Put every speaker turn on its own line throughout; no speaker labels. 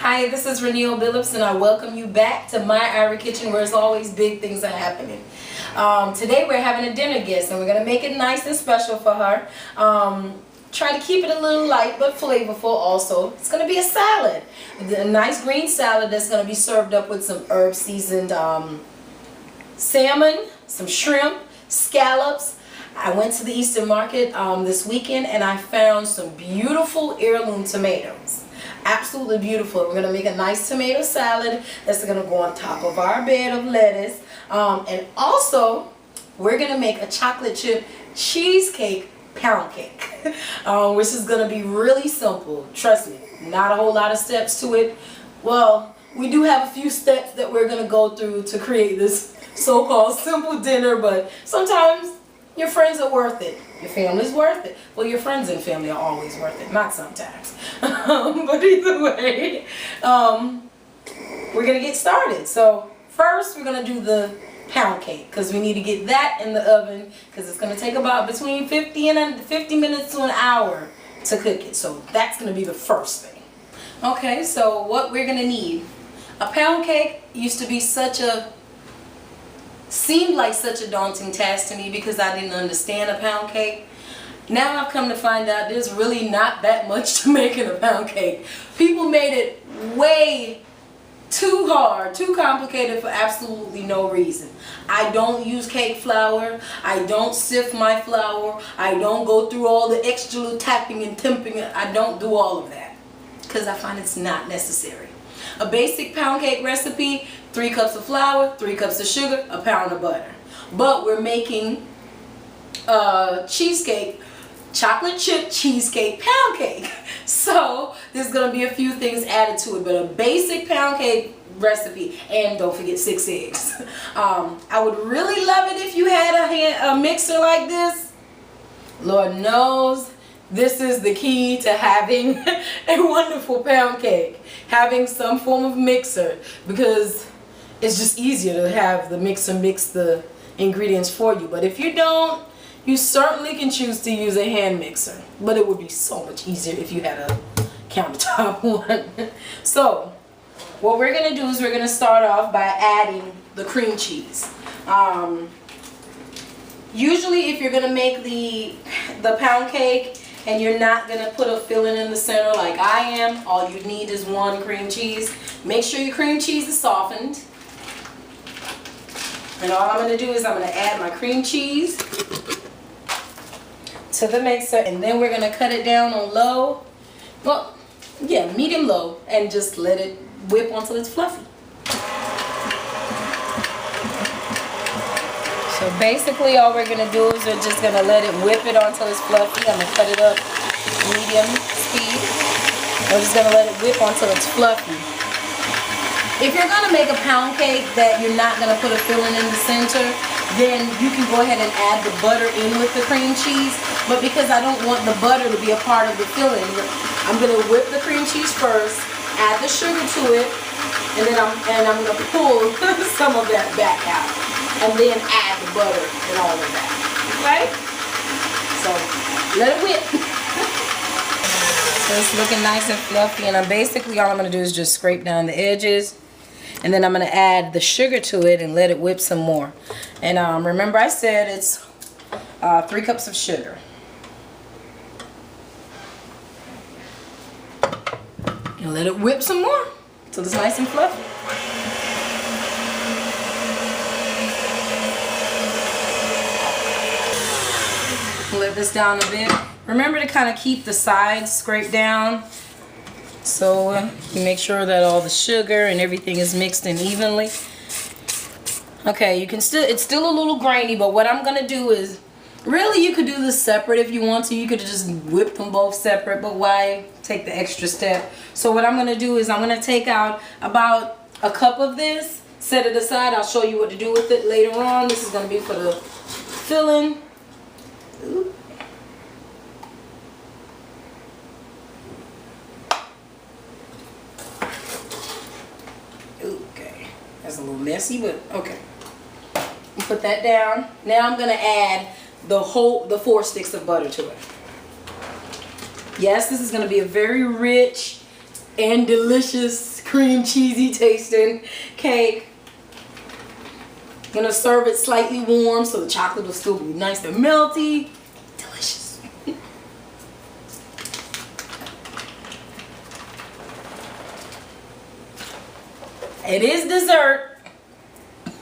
Hi, this is Renee Billups, and I welcome you back to my Ira Kitchen, where it's always big things are happening. Today we're having a dinner guest, and we're going to make it nice and special for her. Try to keep it a little light but flavorful also. It's going to be a salad. A nice green salad that's going to be served up with some herb seasoned salmon, some shrimp, scallops. I went to the Eastern Market this weekend and I found some beautiful heirloom tomatoes. Absolutely beautiful. We're going to make a nice tomato salad that's going to go on top of our bed of lettuce. And also, we're going to make a chocolate chip cheesecake pound cake, which is going to be really simple. Trust me, not a whole lot of steps to it. Well, we do have a few steps that we're going to go through to create this so-called simple dinner, but sometimes your friends are worth it. Your family's worth it. Well, your friends and family are always worth it, not sometimes. But either way, we're going to get started. So first, we're going to do the pound cake because we need to get that in the oven because it's going to take about between 50 minutes to an hour to cook it. So that's going to be the first thing. Okay, so what we're going to need. A pound cake used to be seemed like such a daunting task to me because I didn't understand a pound cake. Now I've come to find out there's really not that much to making a pound cake. People made it way too hard, too complicated for absolutely no reason. I don't use cake flour. I don't sift my flour. I don't go through all the extra little tapping and temping. I don't do all of that because I find it's not necessary. A basic pound cake recipe: 3 cups of flour, 3 cups of sugar, a pound of butter. But we're making cheesecake, chocolate chip cheesecake pound cake. So there's going to be a few things added to it, but a basic pound cake recipe. And don't forget 6 eggs. I would really love it if you had a mixer like this. Lord knows this is the key to having a wonderful pound cake. Having some form of mixer, because it's just easier to have the mixer mix the ingredients for you. But if you don't, you certainly can choose to use a hand mixer. But it would be so much easier if you had a countertop one. So what we're going to do is we're going to start off by adding the cream cheese. Usually if you're going to make the pound cake and you're not going to put a filling in the center like I am, all you need is 1 cream cheese. Make sure your cream cheese is softened. And all I'm going to do is I'm going to add my cream cheese to the mixer, and then we're going to cut it down on low. Well, yeah, medium low, and just let it whip until it's fluffy. So basically all we're going to do is we're just going to let it whip it until it's fluffy. I'm going to cut it up medium speed. We're just going to let it whip until it's fluffy. If you're going to make a pound cake that you're not going to put a filling in the center, then you can go ahead and add the butter in with the cream cheese. But because I don't want the butter to be a part of the filling, I'm going to whip the cream cheese first, add the sugar to it, and then I'm going to pull some of that back out. And then add the butter and all of that. Right? So let it whip. So it's looking nice and fluffy, and basically all I'm going to do is just scrape down the edges, and then I'm going to add the sugar to it and let it whip some more. And remember I said it's 3 cups of sugar. And let it whip some more until it's nice and fluffy. Let this down a bit. Remember to kind of keep the sides scraped down so you make sure that all the sugar and everything is mixed in evenly. Okay, you can it's still a little grainy, but what I'm gonna do is, really you could do this separate if you want to. You could just whip them both separate, but why take the extra step? So what I'm gonna do is I'm gonna take out about a cup of this, set it aside. I'll show you what to do with it later on. This is gonna be for the filling. Ooh. Okay, that's a little messy, but okay. Put that down. Now I'm gonna add the 4 sticks of butter to it. Yes, this is gonna be a very rich and delicious cream cheesy tasting cake. I'm gonna serve it slightly warm so the chocolate will still be nice and melty. Delicious. It is dessert.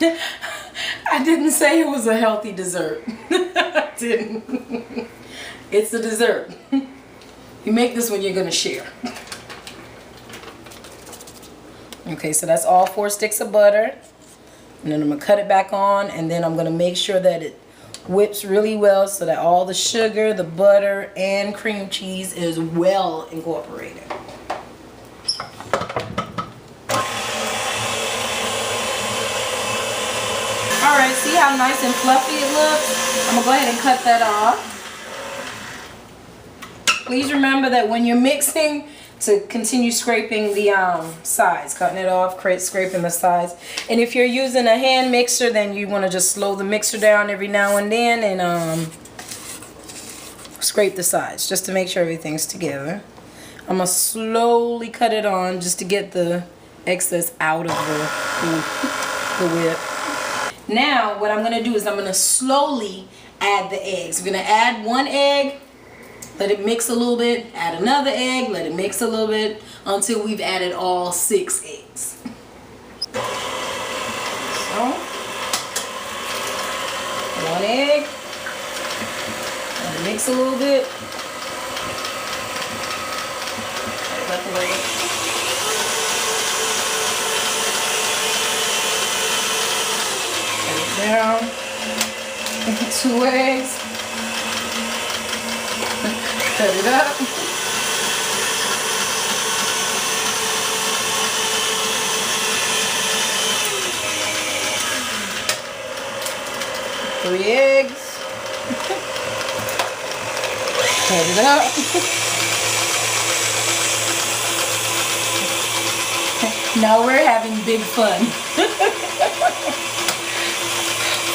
I didn't say it was a healthy dessert. I didn't. It's a dessert. You make this when you're gonna share. Okay, so that's all 4 sticks of butter. And then I'm gonna cut it back on, and then I'm gonna make sure that it whips really well so that all the sugar, the butter, and cream cheese is well incorporated. Alright, see how nice and fluffy it looks? I'm gonna go ahead and cut that off. Please remember that when you're mixing, to continue scraping the sides, cutting it off, scraping the sides. And if you're using a hand mixer, then you want to just slow the mixer down every now and then and scrape the sides just to make sure everything's together. I'm going to slowly cut it on just to get the excess out of the whip. Now what I'm going to do is I'm going to slowly add the eggs. We're going to add 1 egg. Let it mix a little bit, add another egg, let it mix a little bit until we've added all 6 eggs. So, 1 egg, let it mix a little bit. Let it wait. Put it down. 2 eggs. Cut it up. 3 eggs. Cut it up. Now we're having big fun.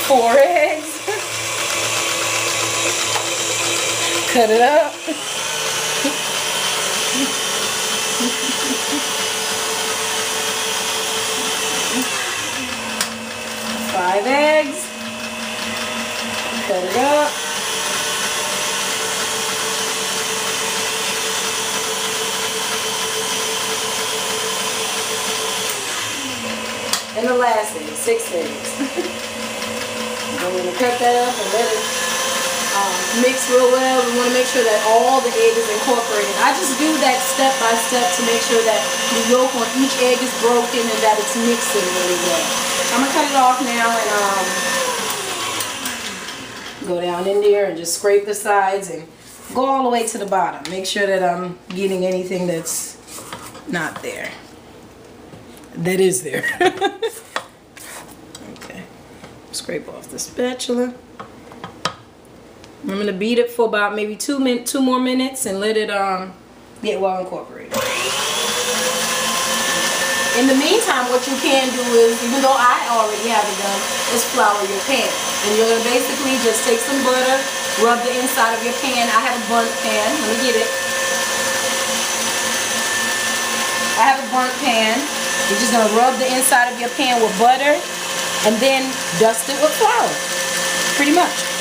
4 eggs. Cut it up. 5 eggs. Cut it up. And the last egg, 6 eggs. I'm going to cut that up and let it mix real well. We want to make sure that all the egg is incorporated. I just do that step by step to make sure that the yolk on each egg is broken and that it's mixing really well. I'm going to cut it off now and go down in there and just scrape the sides and go all the way to the bottom. Make sure that I'm getting anything that's not there. That is there. Okay. Scrape off the spatula. I'm going to beat it for about maybe 2 more minutes and let it get well incorporated. In the meantime, what you can do is, even though I already have it done, is flour your pan. And you're going to basically just take some butter, rub the inside of your pan. I have a burnt pan. Let me get it. I have a burnt pan. You're just going to rub the inside of your pan with butter and then dust it with flour. Pretty much.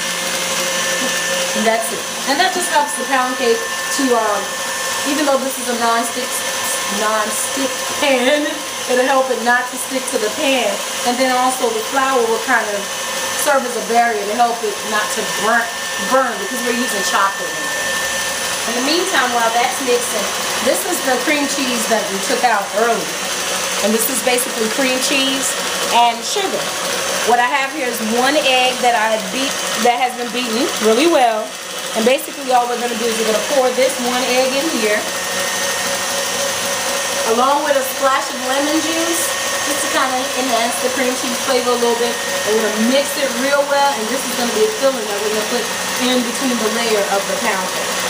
And that's it. And that just helps the pound cake to, even though this is a non-stick pan, it'll help it not to stick to the pan. And then also the flour will kind of serve as a barrier to help it not to burn because we're using chocolate in it. In the meantime, while that's mixing, this is the cream cheese that we took out earlier. And this is basically cream cheese and sugar. What I have here is 1 egg that that has been beaten really well. And basically all we're going to do is we're going to pour this 1 egg in here, along with a splash of lemon juice, just to kind of enhance the cream cheese flavor a little bit. And we're going to mix it real well, and this is going to be a filling that we're going to put in between the layer of the pound cake.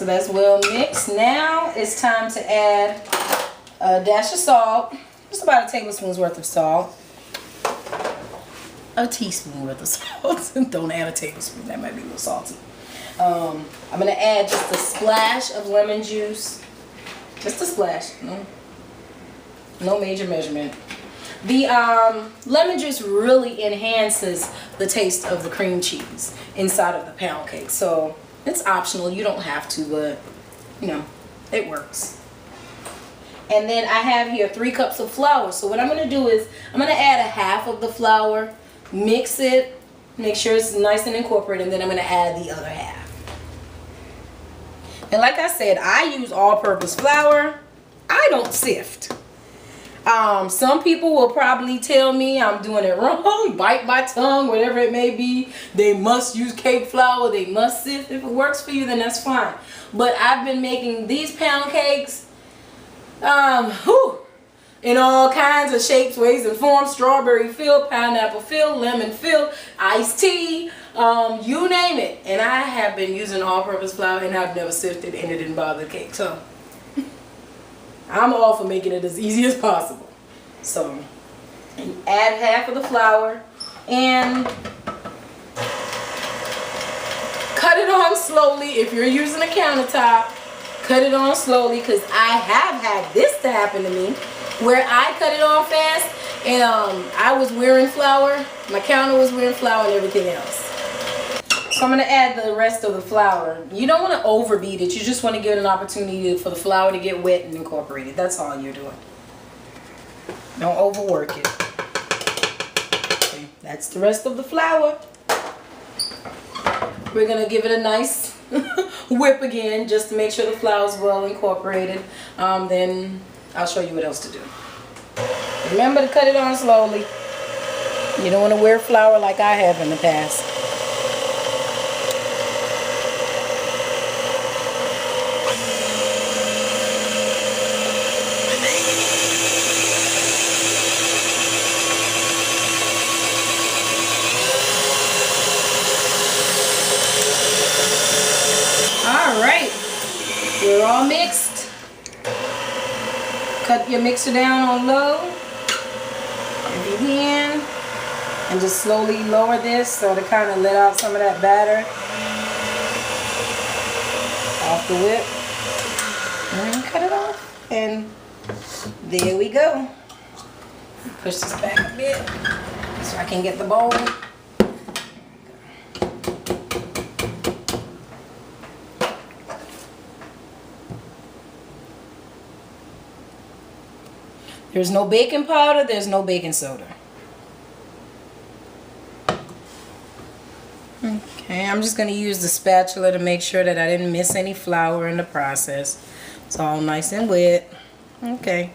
So that's well mixed. Now it's time to add a dash of salt. Just about a tablespoon's worth of salt. A teaspoon worth of salt. Don't add a tablespoon. That might be a little salty. I'm going to add just a splash of lemon juice. Just a splash. No major measurement. The lemon juice really enhances the taste of the cream cheese inside of the pound cake. So it's optional. You don't have to, but you know, it works. And then I have here 3 cups of flour. So what I'm going to do is I'm going to add a half of the flour, mix it, make sure it's nice and incorporated, and then I'm going to add the other half. And like I said, I use all-purpose flour. I don't sift. Some people will probably tell me I'm doing it wrong, bite my tongue, whatever it may be. They must use cake flour, they must sift. If it works for you, then that's fine. But I've been making these pound cakes in all kinds of shapes, ways, and forms. Strawberry filled, pineapple filled, lemon filled, iced tea, you name it. And I have been using all-purpose flour, and I've never sifted, and it didn't bother the cake. So I'm all for making it as easy as possible. So, and add half of the flour and cut it on slowly. If you're using a countertop, cut it on slowly, because I have had this to happen to me where I cut it on fast and I was wearing flour, my counter was wearing flour and everything else. So I'm going to add the rest of the flour. You don't want to overbeat it. You just want to give it an opportunity for the flour to get wet and incorporated. That's all you're doing. Don't overwork it. Okay, that's the rest of the flour. We're going to give it a nice whip again just to make sure the flour is well incorporated. Then I'll show you what else to do. Remember to cut it on slowly. You don't want to wear flour like I have in the past. Alright, we're all mixed. Cut your mixer down on low if you can, and just slowly lower this so to kind of let out some of that batter off the whip. And cut it off, and there we go. Push this back a bit so I can get the bowl. There's no baking powder, there's no baking soda. Okay, I'm just going to use the spatula to make sure that I didn't miss any flour in the process. It's all nice and wet. Okay,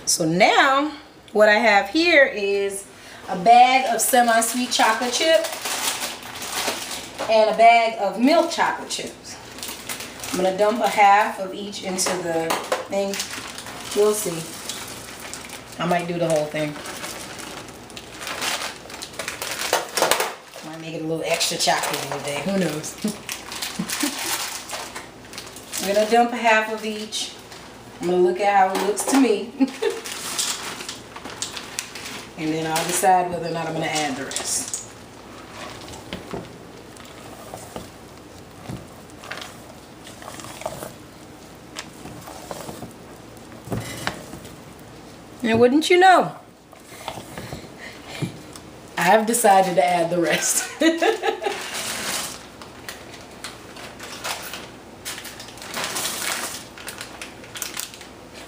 so now what I have here is a bag of semi-sweet chocolate chip and a bag of milk chocolate chips. I'm going to dump a half of each into the thing. We'll see. I might do the whole thing. Might make it a little extra chocolatey today. Who knows? I'm going to dump a half of each. I'm going to look at how it looks to me. And then I'll decide whether or not I'm going to add the rest. And wouldn't you know, I've decided to add the rest.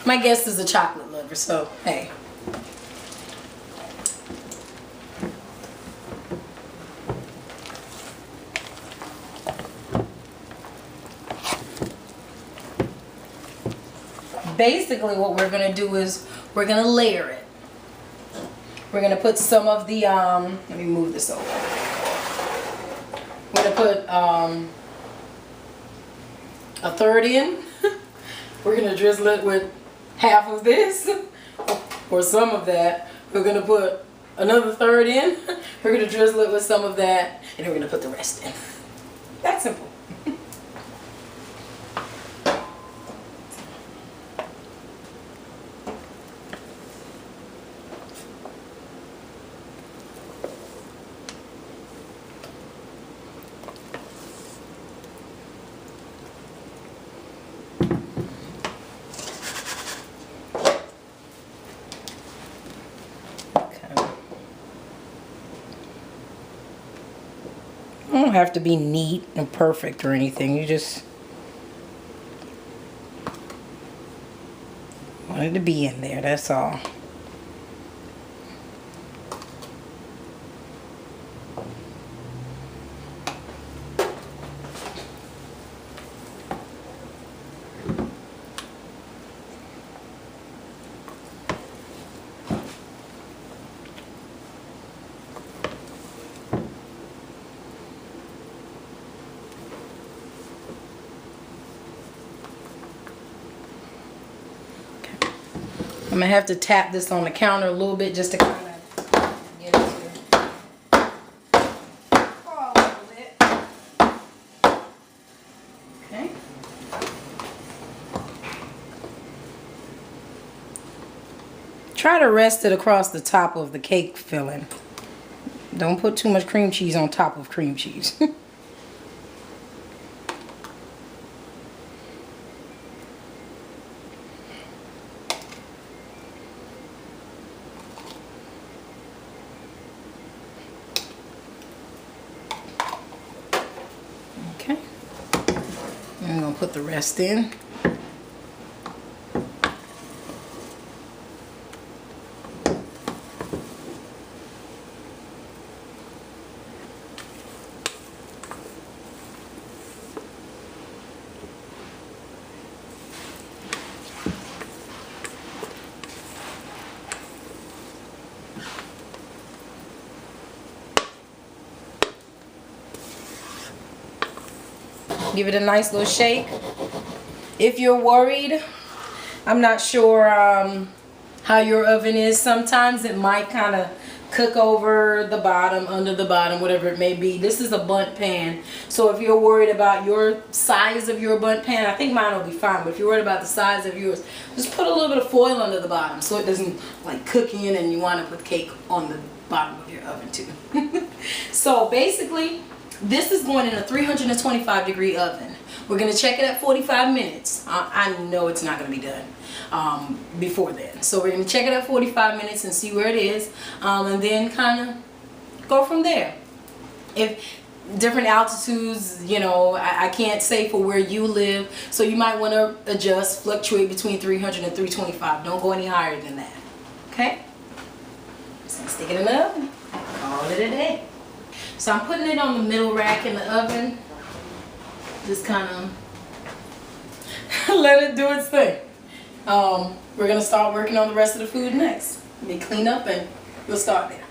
My guest is a chocolate lover, so hey. Basically what we're going to do is we're going to layer it. We're going to put some of the, let me move this over. We're going to put a third in. We're going to drizzle it with half of this or some of that. We're going to put another third in. We're going to drizzle it with some of that, and we're going to put the rest in. That's simple. don't have to be neat and perfect or anything. You just want it to be in there, that's all. I'm gonna have to tap this on the counter a little bit just to kind of get it to fall a little bit. Okay. Try to rest it across the top of the cake filling. Don't put too much cream cheese on top of cream cheese. Okay, I'm gonna put the rest in. Give it a nice little shake. If you're worried, I'm not sure how your oven is. Sometimes it might kind of cook over the bottom, under the bottom, whatever it may be. This is a bundt pan, so if you're worried about your size of your bundt pan, I think mine will be fine, but if you're worried about the size of yours, just put a little bit of foil under the bottom so it doesn't like cook in and you wind up with cake on the bottom of your oven too. So basically, this is going in a 325-degree oven. We're going to check it at 45 minutes. I know it's not going to be done before then. So we're going to check it at 45 minutes and see where it is. And then kind of go from there. If different altitudes, you know, I can't say for where you live. So you might want to adjust, fluctuate between 300 and 325. Don't go any higher than that. Okay? So stick it in the oven. Call it a day. So I'm putting it on the middle rack in the oven. Just kind of let it do its thing. We're going to start working on the rest of the food next. Let me clean up and we'll start there.